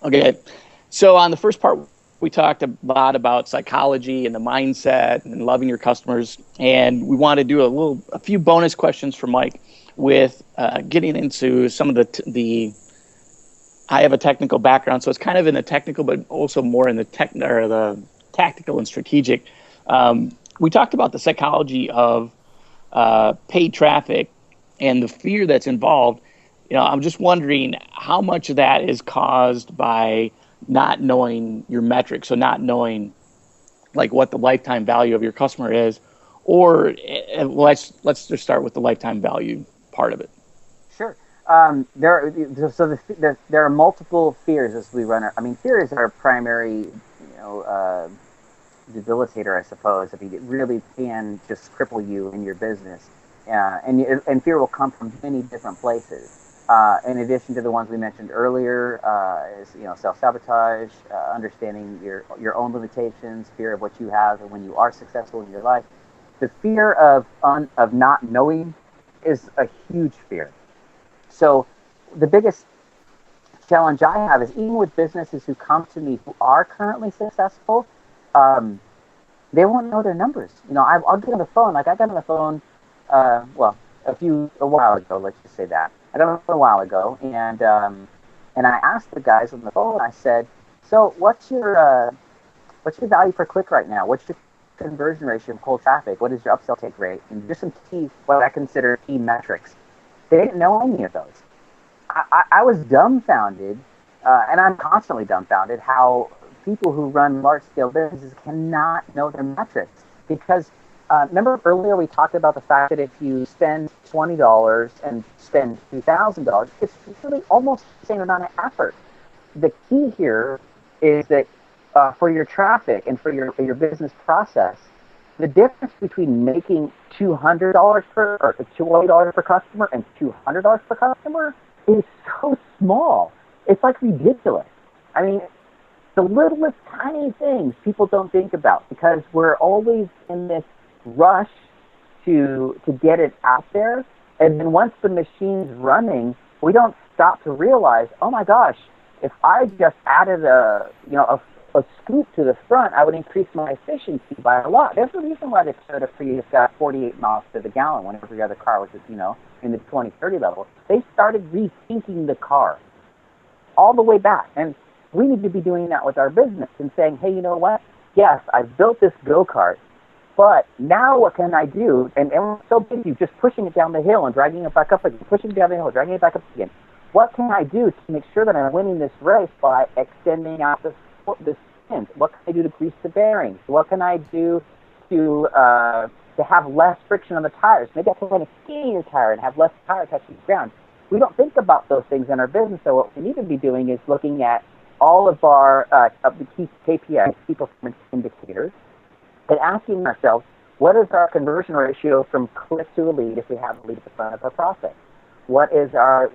Okay. So on the first part, we talked a lot about psychology and the mindset and loving your customers. And we want to do a few bonus questions for Mike with getting into some of I have a technical background, so it's kind of in the technical, but also more in the tactical and strategic. We talked about the psychology of paid traffic and the fear that's involved. I'm just wondering how much of that is caused by not knowing your metrics, so not knowing like what the lifetime value of your customer is, or let's just start with the lifetime value part of it. Sure. There are multiple fears as we run. I mean, fear is our primary, debilitator, I suppose. If it really can just cripple you in your business, and fear will come from many different places. In addition to the ones we mentioned earlier, is self sabotage, understanding your own limitations, fear of what you have, and when you are successful in your life, the fear of not knowing is a huge fear. So the biggest challenge I have is even with businesses who come to me who are currently successful, um, they won't know their numbers. I'll get on the phone. Like I got on the phone, well, a while ago. Let's just say that I got on the phone a while ago, and I asked the guys on the phone. I said, "So what's your value per click right now? What's your conversion ratio of cold traffic? What is your upsell take rate? And just some key, what I consider key metrics." They didn't know any of those. I was dumbfounded, and I'm constantly dumbfounded how people who run large scale businesses cannot know their metrics. Because remember earlier we talked about the fact that if you spend $20 and spend $2,000, it's really almost the same amount of effort. The key here is that for your traffic and for your business process, the difference between making $200 per or $20 per customer and $200 per customer is so small. It's like ridiculous. I mean, the littlest tiny things people don't think about because we're always in this rush to get it out there, and then once the machine's running, we don't stop to realize, oh my gosh, if I just added a scoop to the front, I would increase my efficiency by a lot. There's a reason why the Toyota Prius got 48 miles to the gallon when every other car was, in the 20, 30 level. They started rethinking the car all the way back. And we need to be doing that with our business and saying, hey, you know what? Yes, I've built this go-kart, but now what can I do? And we're so busy just pushing it down the hill and dragging it back up again, pushing it down the hill, dragging it back up again. What can I do to make sure that I'm winning this race by extending out the spins? What can I do to grease the bearings? What can I do to have less friction on the tires? Maybe I can run a skinnier tire and have less tire touching the ground. We don't think about those things in our business, so what we need to be doing is looking at all of the key KPIs, key performance indicators, and asking ourselves, what is our conversion ratio from click to a lead if we have a lead at the front of our process? What is our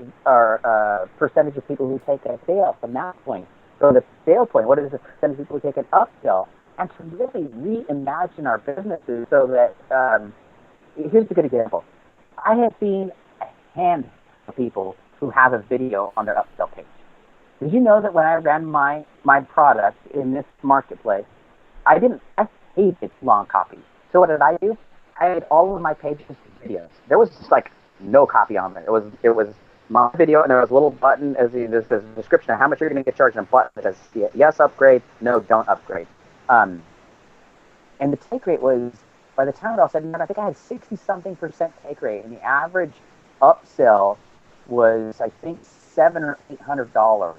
percentage of people who take a sale from that point? So the sale point, what is the percentage of people who take an upsell? And to really reimagine our businesses so that, here's a good example. I have seen a handful of people who have a video on their upsell page. Did you know that when I ran my product in this marketplace, I hated long copy. So what did I do? I had all of my pages videos. There was just like no copy on there. It was my video, and there was a little button as this description of how much you're going to get charged, and a button that says yes, upgrade, no, don't upgrade. And the take rate was, by the time it all said and done, I think I had 60-something% take rate, and the average upsell was, I think, $700 or $800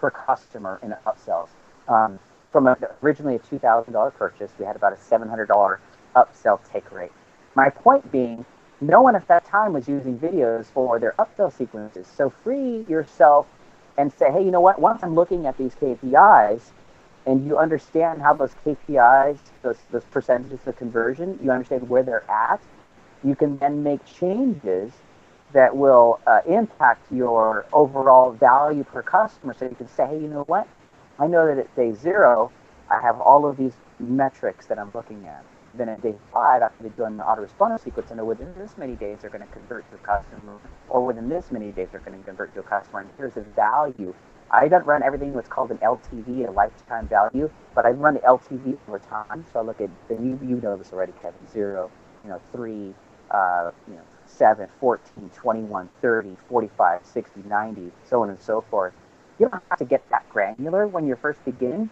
per customer in upsells. From originally a $2,000 purchase, we had about a $700 upsell take rate. My point being, no one at that time was using videos for their upsell sequences. So free yourself and say, hey, you know what? Once I'm looking at these KPIs and you understand how those KPIs, those percentages of conversion, you understand where they're at, you can then make changes that will impact your overall value per customer. So you can say, hey, you know what? I know that at day 0, I have all of these metrics that I'm looking at. Then at day 5, after doing the autoresponder sequence, I know within this many days they're going to convert to a customer, or within this many days they're going to convert to a customer, and here's the value I don't run everything what's called an LTV, a lifetime value, but I run the LTV over time. So I look at, and you know this already, Kevin, 0, 3, 7, 14, 21, 30, 45, 60, 90, so on and so forth. You don't have to get that granular when you're first beginning,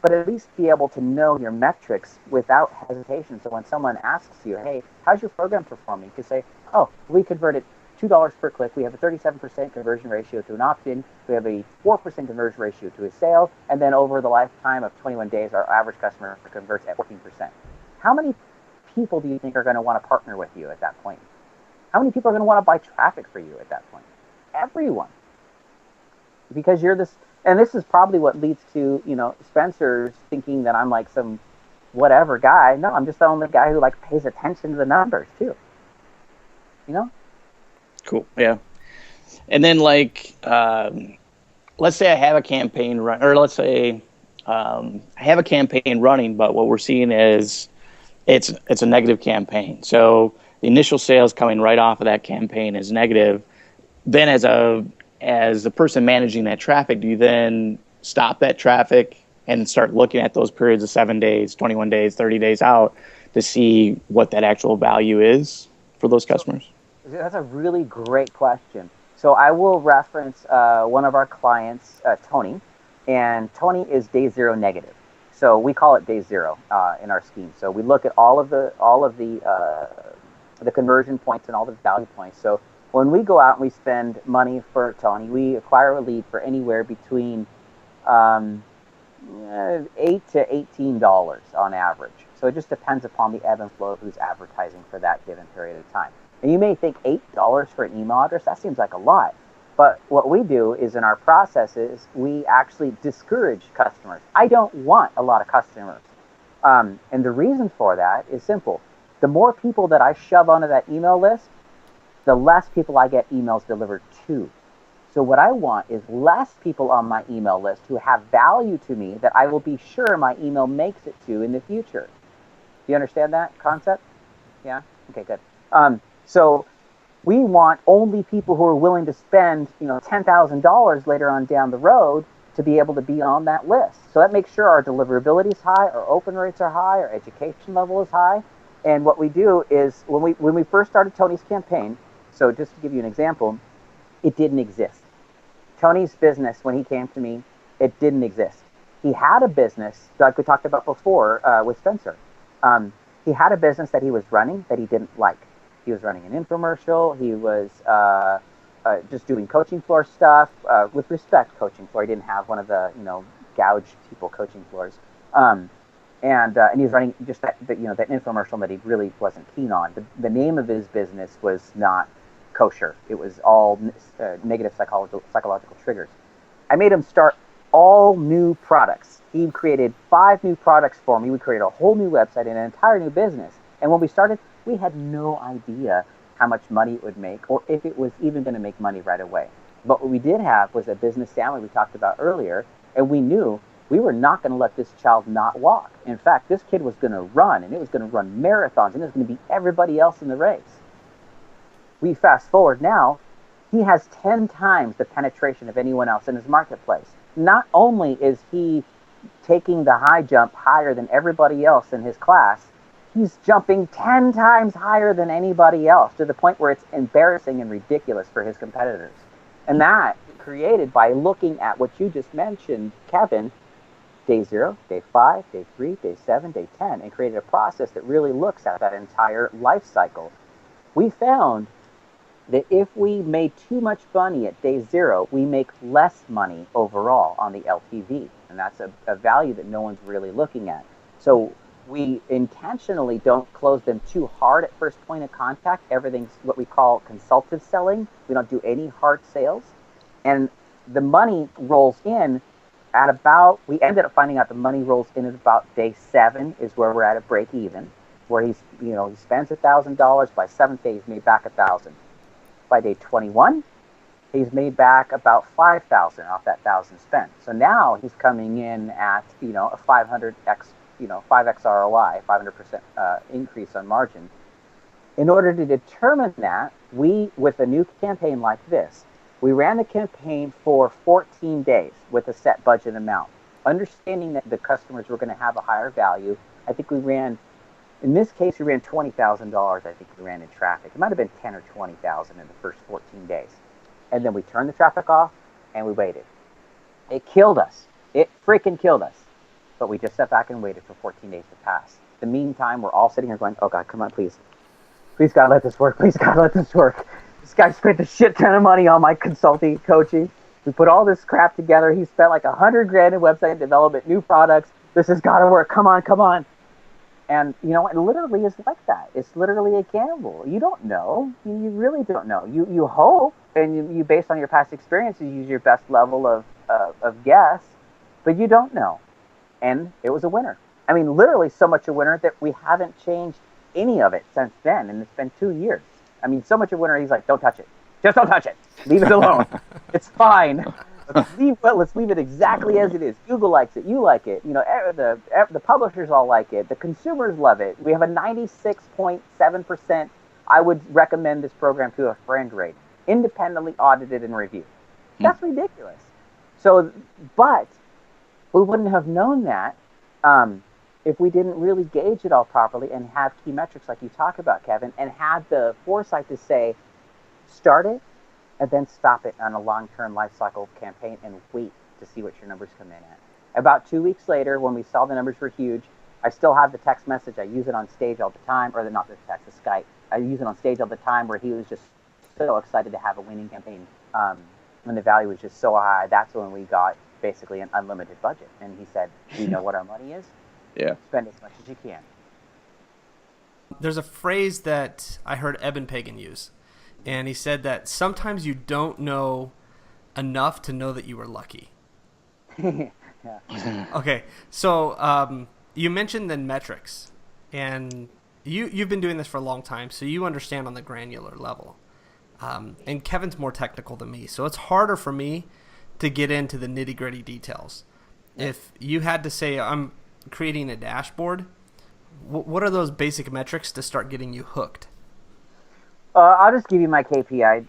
but at least be able to know your metrics without hesitation. So when someone asks you, hey, how's your program performing? You can say, oh, we converted $2 per click. We have a 37% conversion ratio to an opt-in. We have a 4% conversion ratio to a sale. And then over the lifetime of 21 days, our average customer converts at 14%. How many people do you think are going to want to partner with you at that point? How many people are going to want to buy traffic for you at that point? Everyone. Because you're this, and this is probably what leads to, Spencer's thinking that I'm like some whatever guy. No, I'm just the only guy who like pays attention to the numbers too. Cool. Yeah. And then let's say I have a campaign run, or let's say I have a campaign running, but what we're seeing is it's a negative campaign. So the initial sales coming right off of that campaign is negative. Then as a person managing that traffic, do you then stop that traffic and start looking at those periods of 7 days, 21 days, 30 days out to see what that actual value is for those customers? That's a really great question. So I will reference one of our clients, Tony, and Tony is day 0 negative. So we call it day 0 in our scheme. So we look at all of the conversion points and all the value points. So when we go out and we spend money for Tony, we acquire a lead for anywhere between $8 to $18 on average. So it just depends upon the ebb and flow of who's advertising for that given period of time. And you may think $8 for an email address, that seems like a lot. But what we do is in our processes, we actually discourage customers. I don't want a lot of customers. And the reason for that is simple. The more people that I shove onto that email list, the less people I get emails delivered to. So what I want is less people on my email list who have value to me that I will be sure my email makes it to in the future. Do you understand that concept? Yeah? Okay, good. So we want only people who are willing to spend, $10,000 later on down the road to be able to be on that list. So that makes sure our deliverability is high, our open rates are high, our education level is high. And what we do is when we first started Tony's campaign, so just to give you an example, it didn't exist. Tony's business, when he came to me, it didn't exist. He had a business, like we talked about before with Spencer. He had a business that he was running that he didn't like. He was running an infomercial. He was just doing coaching floor stuff. With respect, coaching floor. He didn't have one of the gouge people coaching floors. And he was running just that infomercial that he really wasn't keen on. The name of his business was not kosher. It was all negative psychological triggers. I made him start all new products. He created 5 new products for me. We created a whole new website and an entire new business. And when we started, we had no idea how much money it would make or if it was even going to make money right away. But what we did have was a business family we talked about earlier, and we knew we were not going to let this child not walk. In fact, this kid was going to run, and it was going to run marathons, and it was going to beat everybody else in the race. We fast forward now, he has 10 times the penetration of anyone else in his marketplace. Not only is he taking the high jump higher than everybody else in his class, he's jumping 10 times higher than anybody else to the point where it's embarrassing and ridiculous for his competitors. And that created by looking at what you just mentioned, Kevin, day 0, day 5, day 3, day 7, day 10, and created a process that really looks at that entire life cycle. We found that if we made too much money at day 0, we make less money overall on the LTV. And that's a value that no one's really looking at. So we intentionally don't close them too hard at first point of contact. Everything's what we call consultative selling. We don't do any hard sales. And the money rolls in at about, we ended up finding out the money rolls in at about day 7 is where we're at a break even, where he spends $1,000. By 7th day, he's made back $1,000. By day 21, he's made back about $5,000 off that 1,000 spent. So now he's coming in at, a 500x, 5x ROI, 500% increase on margin. In order to determine that, we, with a new campaign like this, We ran the campaign for 14 days with a set budget amount, understanding that the customers were going to have a higher value. I think in this case, we ran $20,000. I think we ran in traffic. It might have been 10 or 20,000 in the first 14 days, and then we turned the traffic off and we waited. It killed us. It freaking killed us. But we just sat back and waited for 14 days to pass. In the meantime, we're all sitting here going, "Oh God, come on, please, please God, let this work. Please God, let this work." This guy spent a shit ton of money on my consulting, coaching. We put all this crap together. He spent like $100,000 in website development, new products. This has got to work. Come on, come on. And you know, it literally is like that. It's literally a gamble. You don't know. You really don't know. You hope, and you based on your past experiences, use your best level of guess, but you don't know. And it was a winner. I mean, literally so much a winner that we haven't changed any of it since then, and it's been 2 years. I mean, so much a winner. He's like, "Don't touch it. Just don't touch it. Leave it alone. It's fine. Let's leave it exactly as it is. Google likes it. You like it. You know, the publishers all like it. The consumers love it. We have a 96.7%. I would recommend this program to a friend rate, independently audited and reviewed. That's ridiculous. So, but we wouldn't have known that if we didn't really gauge it all properly and have key metrics like you talk about, Kevin, and had the foresight to say, start it and then stop it on a long-term life cycle campaign and wait to see what your numbers come in at. About 2 weeks later, when we saw the numbers were huge, I still have the text message. I use it on stage all the time, or not the text, the Skype. I use it on stage all the time where he was just so excited to have a winning campaign. When the value was just so high, that's when we got basically an unlimited budget. And he said, "Do you know what our money is? Yeah. Spend as much as you can." There's a phrase that I heard Eben Pagan use, and he said that sometimes you don't know enough to know that you were lucky. Yeah. Okay, so you mentioned the metrics, and you've been doing this for a long time, so you understand on the granular level. And Kevin's more technical than me, so it's harder for me to get into the nitty-gritty details. If you had to say, I'm creating a dashboard, what are those basic metrics to start getting you hooked? I'll just give you my KPI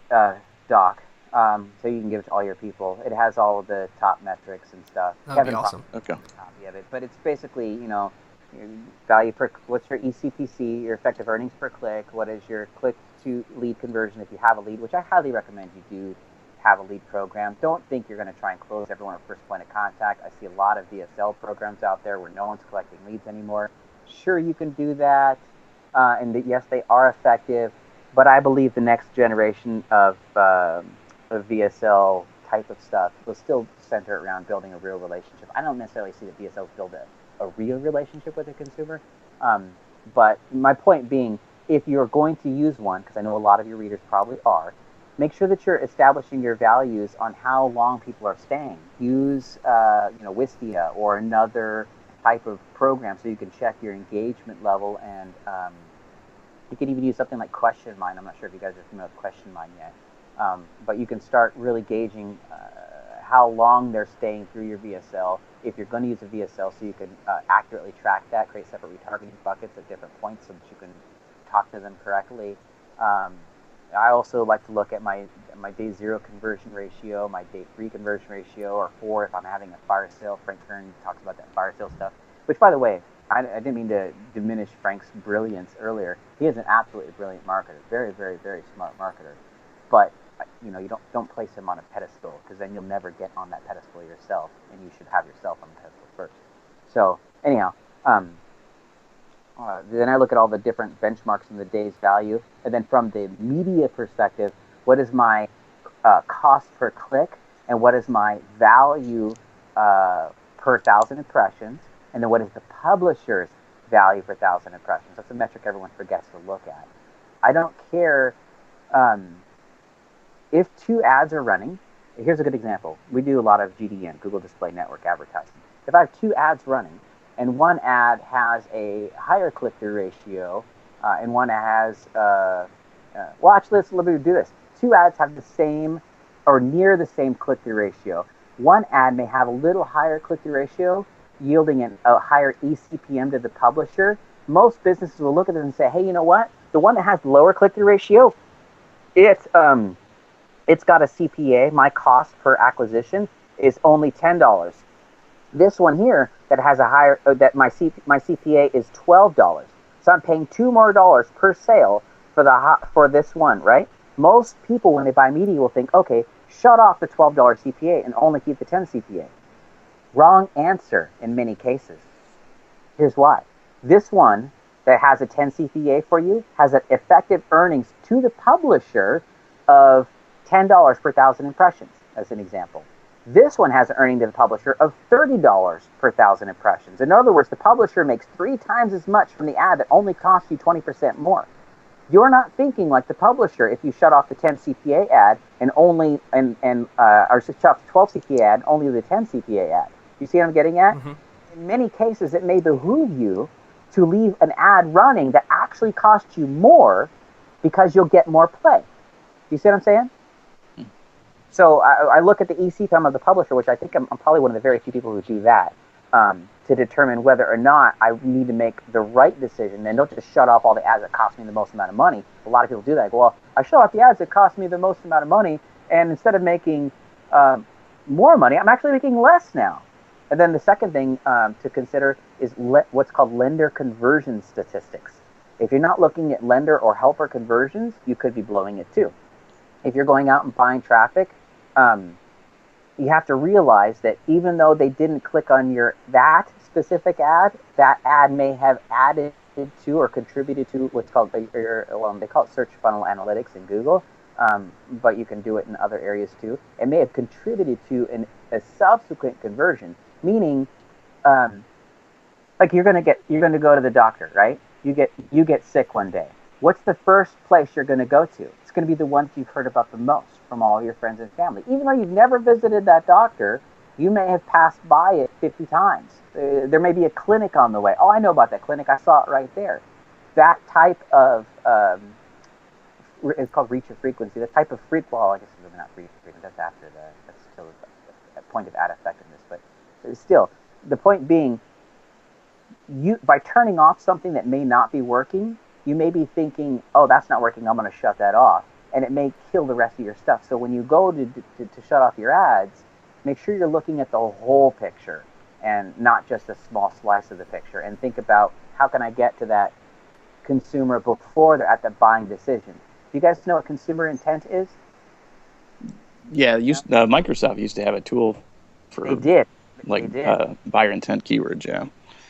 doc, so you can give it to all your people. It has all of the top metrics and stuff. That'd be awesome. Okay. Copy of it, but it's basically, you know, your value per, what's your ECPC, your effective earnings per click, what is your click to lead conversion if you have a lead, which I highly recommend you do have a lead program. Don't think you're going to try and close everyone at first point of contact. I see a lot of VSL programs out there where no one's collecting leads anymore. Sure, you can do that, and yes, they are effective, but I believe the next generation of VSL type of stuff will still center around building a real relationship. I don't necessarily see that VSLs build a real relationship with the consumer, but my point being, if you're going to use one, because I know a lot of your readers probably are, make sure that you're establishing your values on how long people are staying. Use, Wistia or another type of program so you can check your engagement level, and you can even use something like Question Mine. I'm not sure if you guys are familiar with Question Mine yet, but you can start really gauging how long they're staying through your VSL. If you're going to use a VSL, so you can accurately track that, create separate retargeting buckets at different points so that you can talk to them correctly. I also like to look at my day 0 conversion ratio, my day 3 conversion ratio, or 4 if I'm having a fire sale. Frank Kern talks about that fire sale stuff, which, by the way, I didn't mean to diminish Frank's brilliance earlier. He is an absolutely brilliant marketer, very, very, very smart marketer. But you don't place him on a pedestal, because then you'll never get on that pedestal yourself, and you should have yourself on the pedestal first. So anyhow, then I look at all the different benchmarks in the day's value, and then from the media perspective, what is my cost per click, and what is my value per 1,000 impressions, and then what is the publisher's value per 1,000 impressions. That's a metric everyone forgets to look at. I don't care if 2 ads are running. Here's a good example. We do a lot of GDN, Google Display Network advertising. If I have 2 ads running, and one ad has a higher click-through ratio, and one has, let me do this. 2 ads have the same or near the same click-through ratio. One ad may have a little higher click-through ratio, yielding a higher eCPM to the publisher. Most businesses will look at it and say, hey, you know what? The one that has the lower click-through ratio, it It's got a CPA. My cost per acquisition is only $10. This one here that has a higher that my CPA is $12. So I'm paying $2 more per sale for this one, right? Most people when they buy media will think, okay, shut off the $12 CPA and only keep the 10 CPA. Wrong answer in many cases. Here's why. This one that has a 10 CPA for you has an effective earnings to the publisher of $10 per thousand impressions, as an example. This one has an earning to the publisher of $30 per thousand impressions. In other words, the publisher makes 3 times as much from the ad that only costs you 20% more. You're not thinking like the publisher if you shut off the 10 CPA ad and only or shut off the 12 CPA ad and only the 10 CPA ad. You see what I'm getting at? Mm-hmm. In many cases, it may behoove you to leave an ad running that actually costs you more because you'll get more play. Do you see what I'm saying? So I look at the EC time of the publisher, which I think I'm probably one of the very few people who do that, to determine whether or not I need to make the right decision. And don't just shut off all the ads that cost me the most amount of money. A lot of people do that. I go, well, I shut off the ads that cost me the most amount of money, and instead of making more money, I'm actually making less now. And then the second thing to consider is what's called lender conversion statistics. If you're not looking at lender or helper conversions, you could be blowing it too. If you're going out and buying traffic, you have to realize that even though they didn't click on that specific ad, that ad may have added to or contributed to what's called, they call it search funnel analytics in Google, but you can do it in other areas too. It may have contributed to a subsequent conversion, meaning, like you're going to go to the doctor, right? You get sick one day. What's the first place you're going to go to? It's going to be the ones you've heard about the most from all your friends and family. Even though you've never visited that doctor, you may have passed by it 50 times. There may be a clinic on the way. Oh, I know about that clinic. I saw it right there. That type of, it's called reach of frequency. The type of well, I guess it's not reach of frequency. That's still a point of ad effectiveness. But still, the point being, by turning off something that may not be working, you may be thinking, oh, that's not working, I'm going to shut that off. And it may kill the rest of your stuff. So when you go to shut off your ads, make sure you're looking at the whole picture and not just a small slice of the picture. And think about, how can I get to that consumer before they're at the buying decision? Do you guys know what consumer intent is? Yeah, Microsoft used to have a tool for buyer intent keywords, yeah.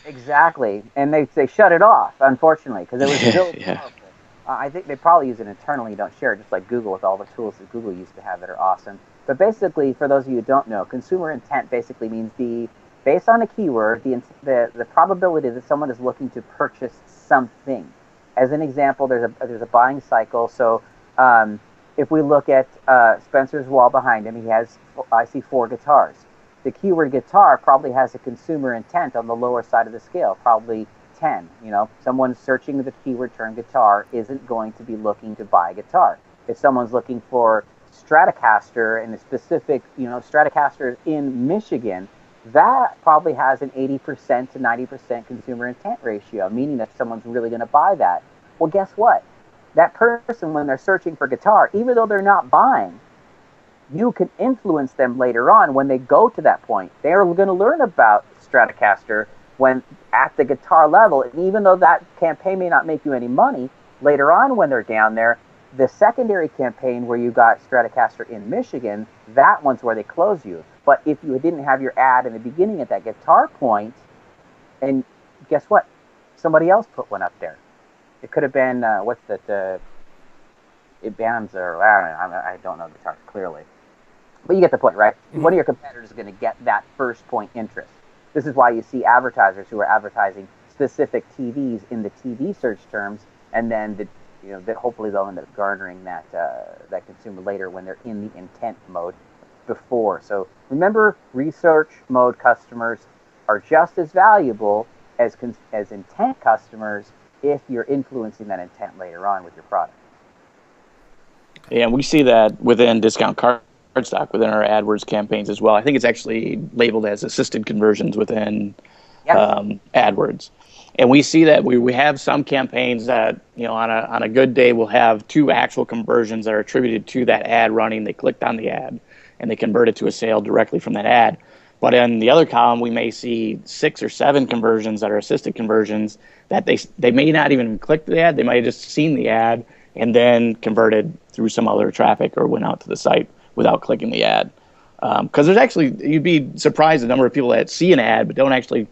Exactly, and they shut it off, unfortunately, because it was built. Yeah. I think they probably use it internally, don't share it, just like Google with all the tools that Google used to have that are awesome. But basically, for those of you who don't know, consumer intent basically means based on a keyword, the probability that someone is looking to purchase something. As an example, there's a buying cycle. So if we look at Spencer's wall behind him, I see 4 guitars. The keyword guitar probably has a consumer intent on the lower side of the scale, probably 10. Someone searching the keyword term guitar isn't going to be looking to buy a guitar. If someone's looking for Stratocaster and a specific, Stratocaster in Michigan, that probably has an 80% to 90% consumer intent ratio, meaning that someone's really going to buy that. Well, guess what? That person, when they're searching for guitar, even though they're not buying, you can influence them later on when they go to that point. They're going to learn about Stratocaster when at the guitar level, and even though that campaign may not make you any money, later on when they're down there, the secondary campaign where you got Stratocaster in Michigan, that one's where they close you. But if you didn't have your ad in the beginning at that guitar point, and guess what? Somebody else put one up there. It could have been, Ibanza, or I don't know guitars clearly. But you get the point, right? Mm-hmm. One of your competitors is going to get that first point interest. This is why you see advertisers who are advertising specific TVs in the TV search terms, and then that hopefully they'll end up garnering that consumer later when they're in the intent mode before. So remember, research mode customers are just as valuable as intent customers if you're influencing that intent later on with your product. Yeah, and we see that within discount cardstock, within our AdWords campaigns as well. I think it's actually labeled as assisted conversions within AdWords. And we see that we have some campaigns that, on a good day, we'll have 2 actual conversions that are attributed to that ad running. They clicked on the ad and they converted to a sale directly from that ad. But in the other column, we may see 6 or 7 conversions that are assisted conversions that they may not even click the ad. They might have just seen the ad and then converted through some other traffic or went out to the site without clicking the ad. Because there's actually, you'd be surprised the number of people that see an ad but don't actually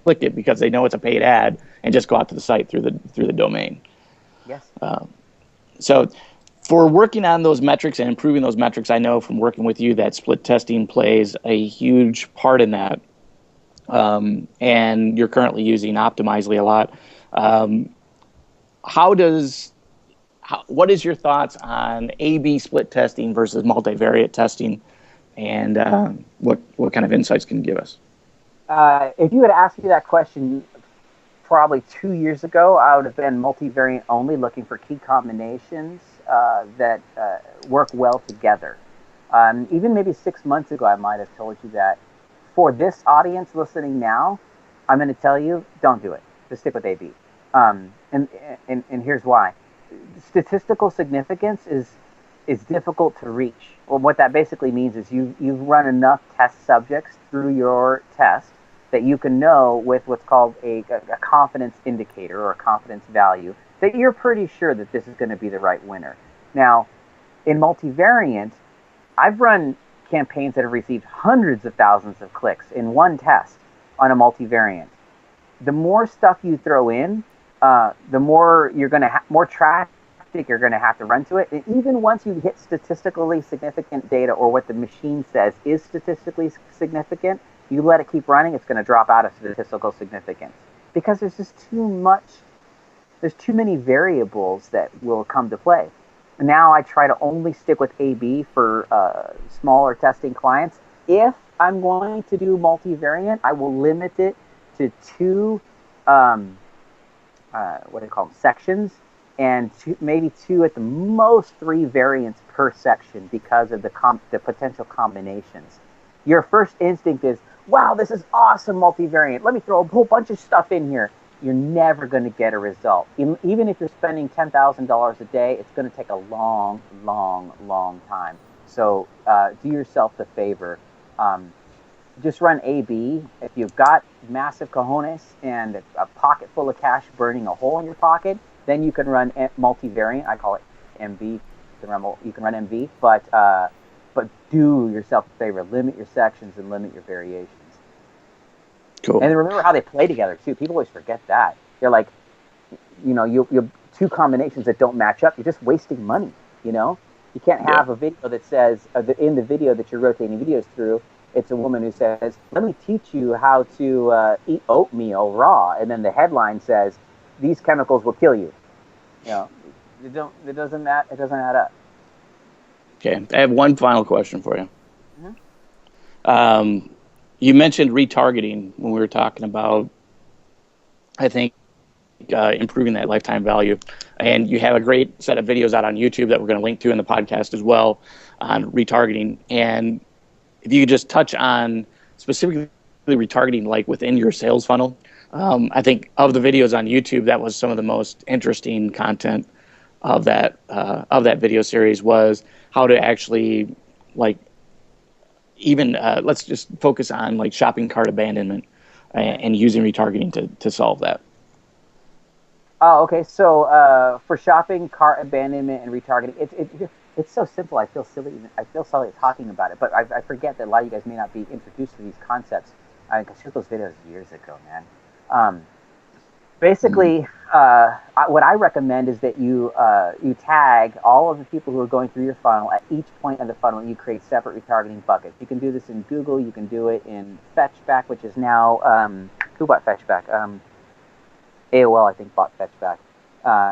click it because they know it's a paid ad and just go out to the site through the domain. Yes. So for working on those metrics and improving those metrics, I know from working with you that split testing plays a huge part in that. And you're currently using Optimizely a lot. What is your thoughts on A/B split testing versus multivariate testing, and what kind of insights can you give us? If you had asked me that question probably 2 years ago, I would have been multivariate only, looking for key combinations that work well together. Even maybe 6 months ago, I might have told you that. For this audience listening now, I'm going to tell you, don't do it. Just stick with A/B. And here's why. Statistical significance is difficult to reach. Well, what that basically means is you've run enough test subjects through your test that you can know with what's called a confidence indicator or a confidence value that you're pretty sure that this is going to be the right winner. Now, in multivariant, I've run campaigns that have received hundreds of thousands of clicks in one test on a multivariant. The more stuff you throw in, the more you're going to more traffic you're going to have to run to it. And even once you hit statistically significant data, or what the machine says is statistically significant, you let it keep running, it's going to drop out of statistical significance because there's just too much. There's too many variables that will come to play. Now I try to only stick with A/B for smaller testing clients. If I'm going to do multivariant, I will limit it to 2 what do you call them, sections, and maybe 2 at the most 3 variants per section because of the potential combinations. Your first instinct is, wow, this is awesome multivariant. Let me throw a whole bunch of stuff in here. You're never going to get a result. Even if you're spending $10,000 a day, it's going to take a long, long, long time. So do yourself the favor. Just run A/B. If you've got massive cojones and a pocket full of cash burning a hole in your pocket, then you can run multivariant. I call it MV. You can run MV, but do yourself a favor. Limit your sections and limit your variations. Cool. And remember how they play together too. People always forget that. They're like, you have 2 combinations that don't match up. You're just wasting money. You can't have a video that says in the video that you're rotating videos through, it's a woman who says, "Let me teach you how to eat oatmeal raw," and then the headline says, "These chemicals will kill you." It doesn't add up. Okay, I have one final question for you. Mm-hmm. You mentioned retargeting when we were talking about, I think, improving that lifetime value. And you have a great set of videos out on YouTube that we're going to link to in the podcast as well on retargeting. And if you could just touch on specifically retargeting, like within your sales funnel. I think of the videos on YouTube, that was some of the most interesting content of that video series, was how to actually, like, even let's just focus on like shopping cart abandonment and using retargeting to solve that. Oh, okay. So for shopping cart abandonment and retargeting, it's so simple. I feel silly talking about it, but I forget that a lot of you guys may not be introduced to these concepts. I shoot those videos years ago, man. Basically, what I recommend is that you tag all of the people who are going through your funnel at each point of the funnel, and you create separate retargeting buckets. You can do this in Google. You can do it in Fetchback, which is now who bought Fetchback? AOL, I think, bought Fetchback.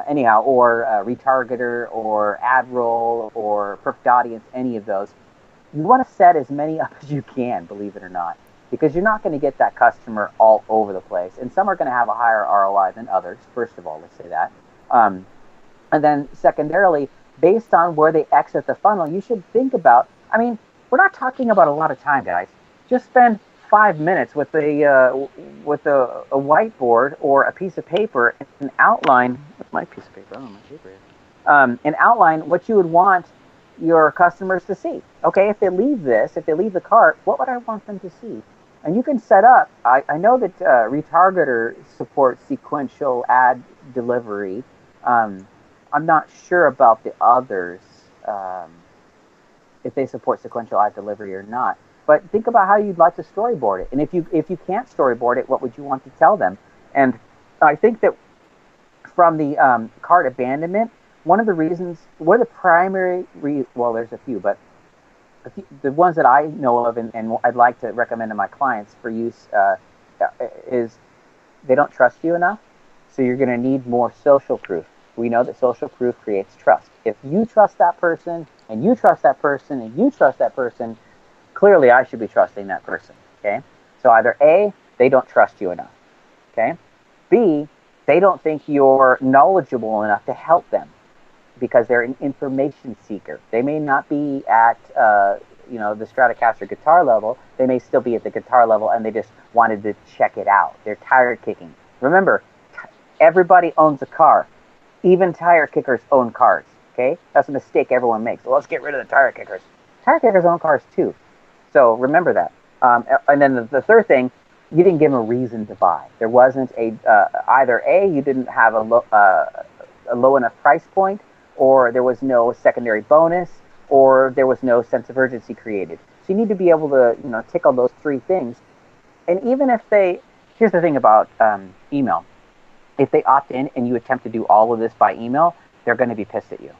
Anyhow, or Retargeter, or AdRoll, or Perfect Audience, any of those. You want to set as many up as you can, believe it or not, because you're not going to get that customer all over the place. And some are going to have a higher ROI than others, first of all, let's say that. And then secondarily, based on where they exit the funnel, you should think about, we're not talking about a lot of time, guys. Just spend 5 minutes with a whiteboard or a piece of paper and outline. What's my piece of paper? I don't know what my paper is. And outline what you would want your customers to see. Okay, if they leave the cart, what would I want them to see? And you can set up. I know that Retargeter supports sequential ad delivery. I'm not sure about the others, if they support sequential ad delivery or not. But think about how you'd like to storyboard it. And if you can't storyboard it, what would you want to tell them? And I think that from the cart abandonment, one of the primary, well, there's a few, but the ones that I know of and I'd like to recommend to my clients for use is they don't trust you enough. So you're going to need more social proof. We know that social proof creates trust. If you trust that person, and you trust that person, and you trust that person, clearly I should be trusting that person. Okay? So either A, they don't trust you enough. Okay? B, they don't think you're knowledgeable enough to help them because they're an information seeker. They may not be at the Stratocaster guitar level. They may still be at the guitar level, and they just wanted to check it out. They're tire kicking. Remember, everybody owns a car. Even tire kickers own cars. Okay, that's a mistake everyone makes. Well, let's get rid of the tire kickers. Tire kickers own cars too. So remember that. And then the third thing, you didn't give them a reason to buy. There wasn't either A, you didn't have a low enough price point, or there was no secondary bonus, or there was no sense of urgency created. So you need to be able to tickle those three things. And even if here's the thing about email. If they opt in and you attempt to do all of this by email, they're going to be pissed at you.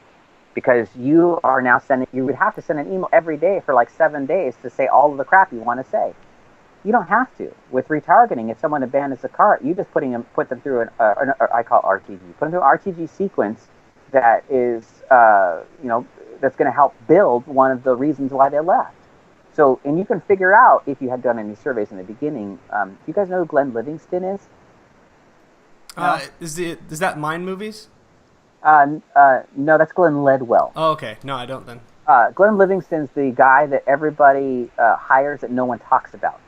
Because you would have to send an email every day for like 7 days to say all of the crap you want to say. You don't have to. With retargeting, if someone abandons a cart, you just put them through I call it RTG. Put them through an RTG sequence that is, that's going to help build one of the reasons why they left. So, and you can figure out if you had done any surveys in the beginning. Do you guys know who Glenn Livingston is? No? Is that Mind Movies? No, that's Glenn Ledwell. Oh, okay. No, I don't then. Glenn Livingston's the guy that everybody hires that no one talks about.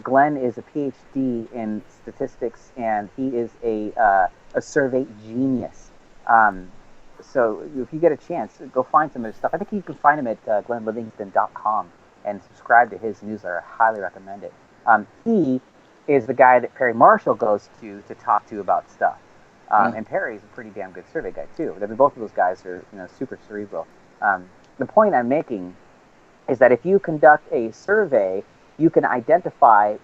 Glenn is a PhD in statistics, and he is a survey genius. So if you get a chance, go find some of his stuff. I think you can find him at glennlivingston.com and subscribe to his newsletter. I highly recommend it. He is the guy that Perry Marshall goes to talk to about stuff. And Perry's a pretty damn good survey guy too. I mean, both of those guys are super cerebral. The point I'm making is that if you conduct a survey, you can identify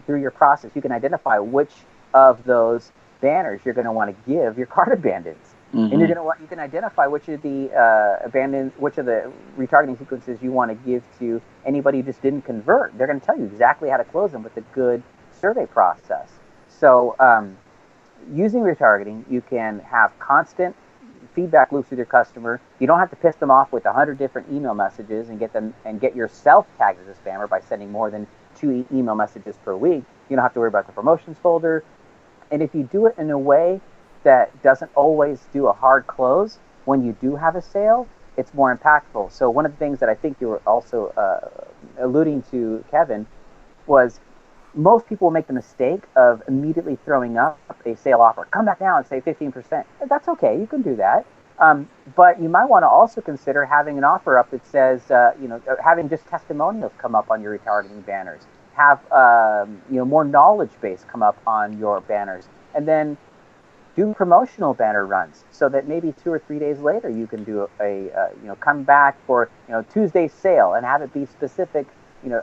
through your process. You can identify which of those banners you're going to want to give your cart abandons, and you can identify which of the which of the retargeting sequences you want to give to anybody who just didn't convert. They're going to tell you exactly how to close them with a good survey process. So using retargeting, you can have constant feedback loops with your customer. You don't have to piss them off with 100 different email messages and get yourself tagged as a spammer by sending more than 2 email messages per week. You don't have to worry about the promotions folder. And if you do it in a way that doesn't always do a hard close, when you do have a sale, it's more impactful. So one of the things that I think you were also alluding to, Kevin, was most people make the mistake of immediately throwing up a sale offer. Come back now and say 15%. That's okay. You can do that. But you might want to also consider having an offer up that says, having just testimonials come up on your retargeting banners. Have, more knowledge base come up on your banners. And then do promotional banner runs so that maybe 2 or 3 days later you can do come back for, Tuesday's sale and have it be specific,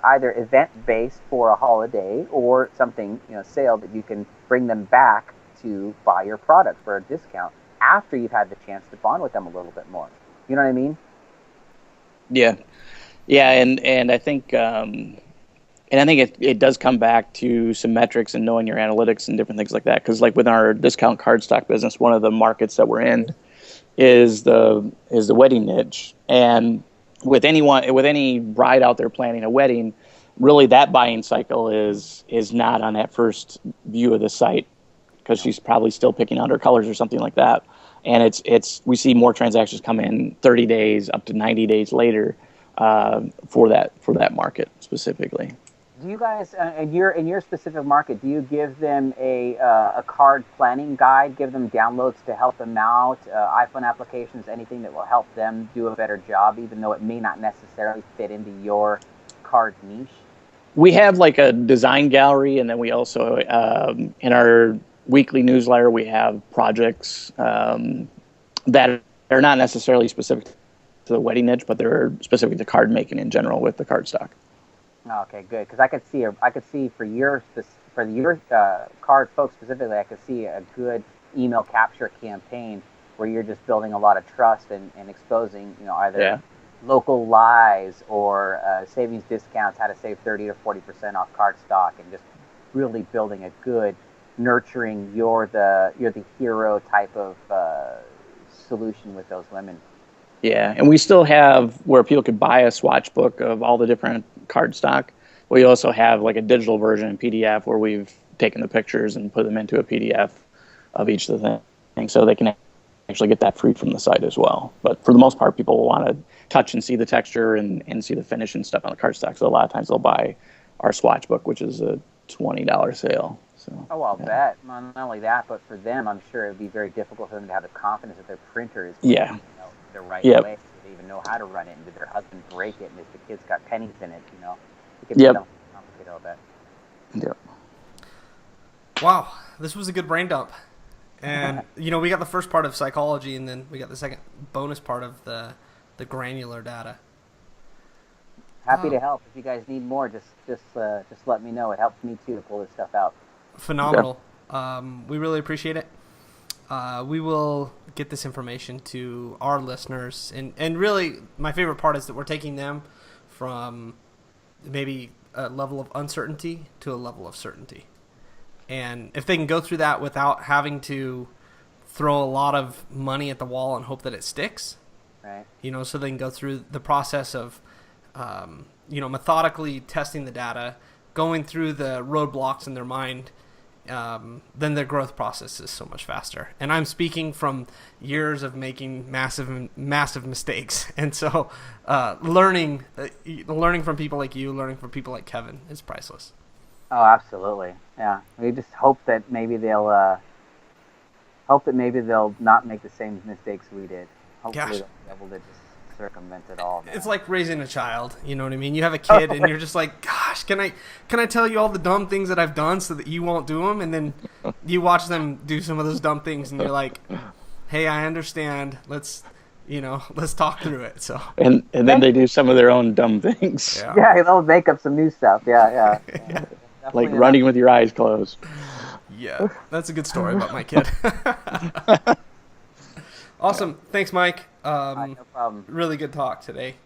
either event-based for a holiday or something, sale that you can bring them back to buy your product for a discount after you've had the chance to bond with them a little bit more. You know what I mean? Yeah. Yeah, and I think it does come back to some metrics and knowing your analytics and different things like that. Because like with our discount card stock business, one of the markets that we're in is the wedding niche, and with any bride out there planning a wedding, really that buying cycle is not on that first view of the site because she's probably still picking out her colors or something like that. And we see more transactions come in 30 days up to 90 days later for that market specifically. Do you guys, in your specific market, do you give them a card planning guide? Give them downloads to help them out, iPhone applications, anything that will help them do a better job, even though it may not necessarily fit into your card niche? We have like a design gallery, and then we also in our weekly newsletter we have projects that are not necessarily specific to the wedding niche, but they're specific to card making in general with the cardstock. Okay, good. Because I could see for your card folks specifically, I could see a good email capture campaign where you're just building a lot of trust and exposing, either local lies or savings discounts, how to save 30 to 40% off cardstock, and just really building a good, nurturing. You're the hero type of solution with those women. Yeah, and we still have where people could buy a swatch book of all the different cardstock. We also have like a digital version in PDF where we've taken the pictures and put them into a PDF of each of the things, so they can actually get that free from the site as well. But for the most part, people want to touch and see the texture and see the finish and stuff on the cardstock. So a lot of times they'll buy our swatch book, which is a $20 sale. So, I'll bet. Not only that, but for them, I'm sure it would be very difficult for them to have the confidence that their printer is the right way. They even know how to run it, and did their husband break it, and if the kid's got pennies in it, it can be complicated all that. Yep. Wow, this was a good brain dump. And, we got the first part of psychology, and then we got the second bonus part of the granular data. Happy to help. If you guys need more, just let me know. It helps me, too, to pull this stuff out. Phenomenal. We really appreciate it. We will get this information to our listeners. And really, my favorite part is that we're taking them from maybe a level of uncertainty to a level of certainty. And if they can go through that without having to throw a lot of money at the wall and hope that it sticks, right? So they can go through the process of, methodically testing the data, going through the roadblocks in their mind, then their growth process is so much faster. And I'm speaking from years of making massive mistakes. And so learning from people like you, learning from people like Kevin is priceless. Oh, absolutely. Yeah. We just hope that maybe they'll not make the same mistakes we did. Hopefully they'll be able to just circumvent it all. It's like raising a child, you know what I mean? You have a kid and you're just like, gosh, can I tell you all the dumb things that I've done so that you won't do them? And then you watch them do some of those dumb things and you're like, hey, I understand. Let's talk through it. So and then they do some of their own dumb things. Yeah, they'll make up some new stuff. Yeah. Like running with your eyes closed. Yeah, that's a good story about my kid. Awesome. Thanks, Mike. No problem. Really good talk today.